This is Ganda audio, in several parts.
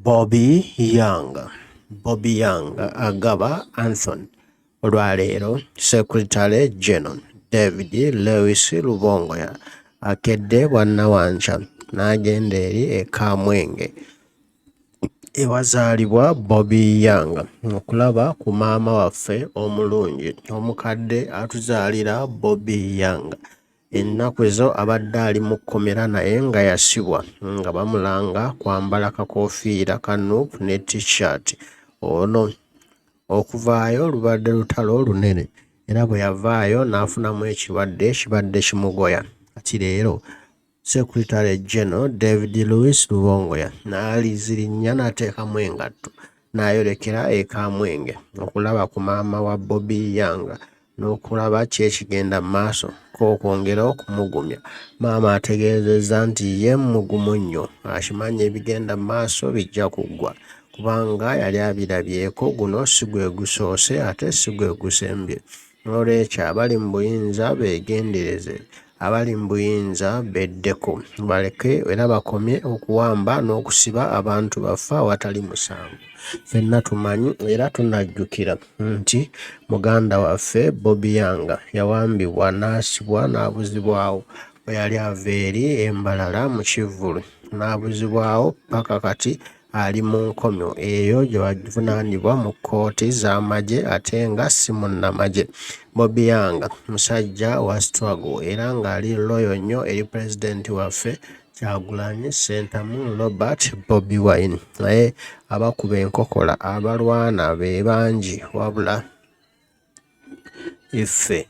Bobi agaba Anthony olwaleero Secretary General David Lewis Rubongoya akedde bwannawanca n'agenda eri e Kamwenge ewazaalibwa Bobi okulaba ku maama waffe omulungi omukadde atuzaalira Bobi ennaku ezo abadde ali mu kkomera naye nga yasibwa nga bamulanga kwambala kakofiira ka nuupu ne t-shirt. Ono okuvaayo lubadde lutalo lunene era bwe yavaayo n'afunamu ekibadde kimugoya. Kati leero Secretary General David Lewis Rubongoya n'alizirinnya n'ateekamu engatto n'ayolekera e Kamwenge okulaba ku maama wa Bobi n'okulaba ki ekigenda mu maaso kw'okwongera okumugumya. Maama ategeezezza nti ye mugumu nnyo, akimanyi ebigenda mu maaso bijja kuggwa kubanga yali abirabyeko, guno si gwe gusoose ate si gwe gusembye. N'olwekyo abali mu buyinza beegendereze, abali mu buyinza beddeko, baleke era bakomye okuwamba n'okusiba abantu baffe awatali musango. Ffenna tumanyi era tunajjukira nti muganda waffe Bobi yawambibwa n'asibwa n'abuzibwawo bwe yali ava eri Embalala mu Kivvulu, n'abuzibwawo paka kati ali mu nkomyo eyo gye bavunaanibwa mu kkooti z'amagye ate nga si munnamagye. Bobi musajja wa struggle era ng'ali loyo nnyo eri pulezidenti waffe Kyagulanyi Ssentamu Robert Bobi Wine. Naye abakuba enkokola abalwana be bangi, wabula iffe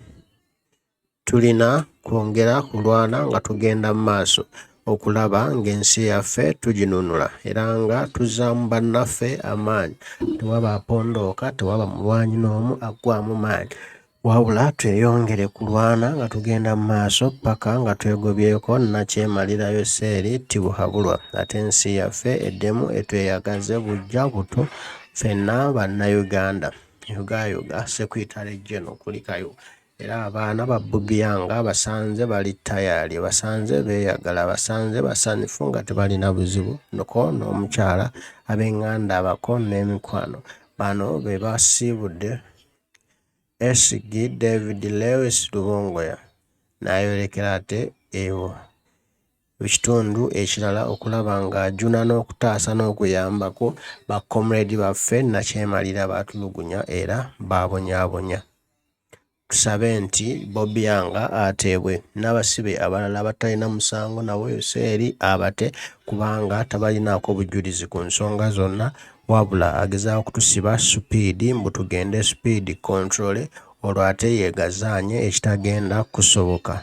tulina kwongera kulwana nga tugenda mu maaso okulaba ng'ensi yaffe tuginunula era nga tuzzaamu bannaffe amaanyi. Tewaba apondooka, tewaba mulwanyi n'omu aggwaamu maanyi, wabula tweyongere kulwana nga tugenda mu maaso paka nga twegobyeko nakyemalirayo seeri tibuhabulwa. Ate ensi yaffe eddemu etweyagaze bujja buto ffenna bannayuganda. Yuga Secretary General kulikayo era abaana ba Bobi basanze bali tayaali, basanze beeyagala, basanze basanyufu nga tebalina buzibu. Noko n'omukyala ab'enganda abako n'emikwano, bano be basiibudde SG David Lewis Rubongoya n'ayolekera ate ewo ekitundu ekirala okulaba ng'ajuna n'okutaasa n'okuyambako bakomredi baffe nakyemalira baatulugunya era baabonyaabonya. Tusabe nti Bobi ateebwe n'abasibe abalala abatalina musango nabo yoseeri abate kubanga tabalinaako bujulizi ku nsonga zonna, wabula agezaako kutusiba supiidi mbu tugende supiidi control olwo ate yeegazaanye ekitagenda kusoboka.